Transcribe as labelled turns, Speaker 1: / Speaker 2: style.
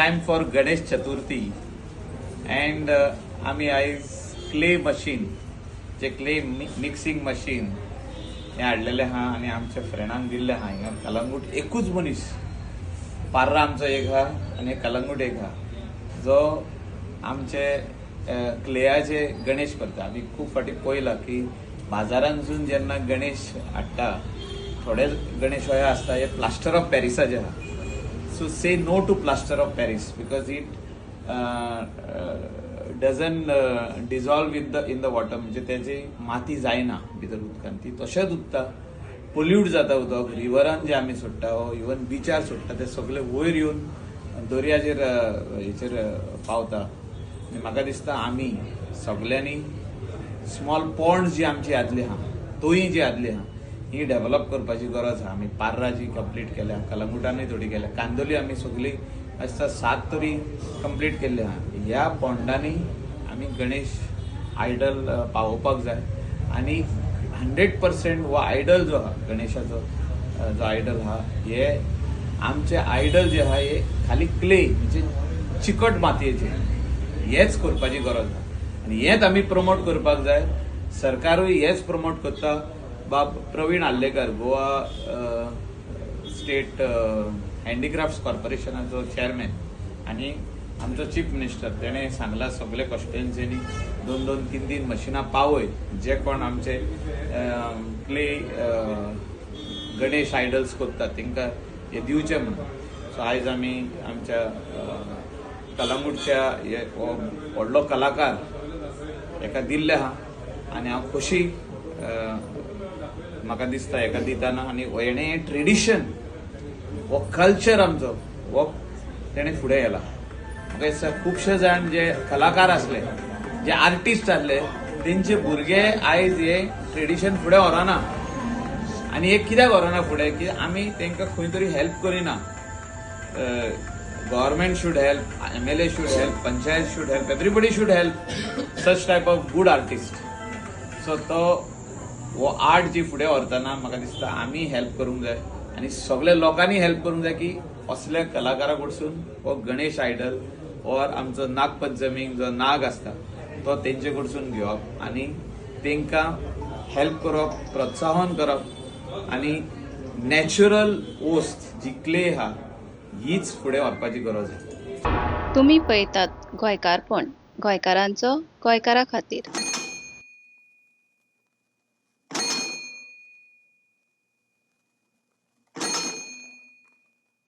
Speaker 1: Time for Ganesh Chaturthi and आम्ही आयज clay machine जे क्ले मिक्सिंग मशीन हे हाडलेले आहा आणि आमच्या फ्रेंडांक दिल्ले आहा. हिंगा कलंगूट एकूच मनीस पार्रा आमचो एक आहा आणि कलंगूट एक आहा जो आमचे क्लेयाचे गणेश करता. आम्ही खूप फाटी पळयला की बाजारांसून जेन्ना गणेश हाडटा थोडे गणेश हे असता हे प्लास्टर ऑफ पॅरिसाचे आहा. So say no to plaster of Paris because it doesn't dissolve in the water. म्हणजे त्याची माती जायना भितर उदकान, ती तशेंच उरता. पोल्यूट जाता उदक रिव्हरान जे आमी सोडटा इवन बिचार सोडटा ते सगळे वयर येवन दर्याचेर हेचेर पावता. आनी म्हाका दिसता आमी सगळ्यांनी स्मॉल पॉन्ड्स जी आमची आदली आहा तोय जी आदली आहा ही डेव्हलप करपाची गरज आहा. आमी पार्रा जी कंप्लीट केल्या, कलंगुटानूय थोडी केल्या, कांदोली आमी सगळी आसता 7 तरी कंप्लीट केल्ली आहा. ह्या पॉन्डांनी आमी गणेश आयडल पावोवपाक जाय आनी 100% हो आयडल जो आहा गणेशाचो जो आयडल आहा हे आमचे आयडल जे आहा हे खाली क्ले म्हणजे चिकट मातयेचे हेच करपाची गरज आहा आनी हेच आमी प्रमोट करपाक जाय. सरकारूय हेच प्रमोट करता. बाब Pravin Arlekar Goa state handicrafts कॉर्पोरेशनाचो chairman आनी आमचो चीफ मिनिस्टर तेणें सांगला सगळे कॉन्स्टिट्युएन्सीनी 2-2, 3-3 मशिनां पावय जे कोण आमचे क्ले गणेश आयडल्स करतात तांकां हे दिवचे म्हणून. सो आयज आमी आमच्या कलंगूटच्या व्हडलो कलाकार हेका दिल्ले आहा आनी हांव खोशी म्हाका दिसता हेका दिताना. आनी हेणें ट्रेडिशन हो कल्चर आमचो हो तेणें फुडें व्हेला. म्हाका दिसता खुबशे जाण जे कलाकार आसले जे आर्टिस्ट आसले तेंचे भुरगे आयज हे ट्रेडिशन फुडें व्हरना. आनी हे कित्याक व्हरना फुडें की आमी तांकां खंय तरी हेल्प करिना. Government should help, MLA should help, panchayat should help, everybody should help such type of good artist. So तो हो आर्ट जी फुडें व्हरतना म्हाका दिसता आमी हेल्प करूंक जाय आनी सगळ्या लोकांनी हेल्प करूंक जाय की असल्या कलाकारा कडसून हो गणेश आयडल ऑर आमचो नागपंचमीक जो नाग आसता तो तेंचे कडसून घेवप आनी तांकां हेल्प करप, प्रोत्साहन करप आनी नॅचरल वस्त जी क्ले आहा हीच फुडें व्हरपाची गरज आसा.
Speaker 2: तुम्ही पळयतात गोंयकारपण, गोंयकारांचो गोंयकारा खातीर.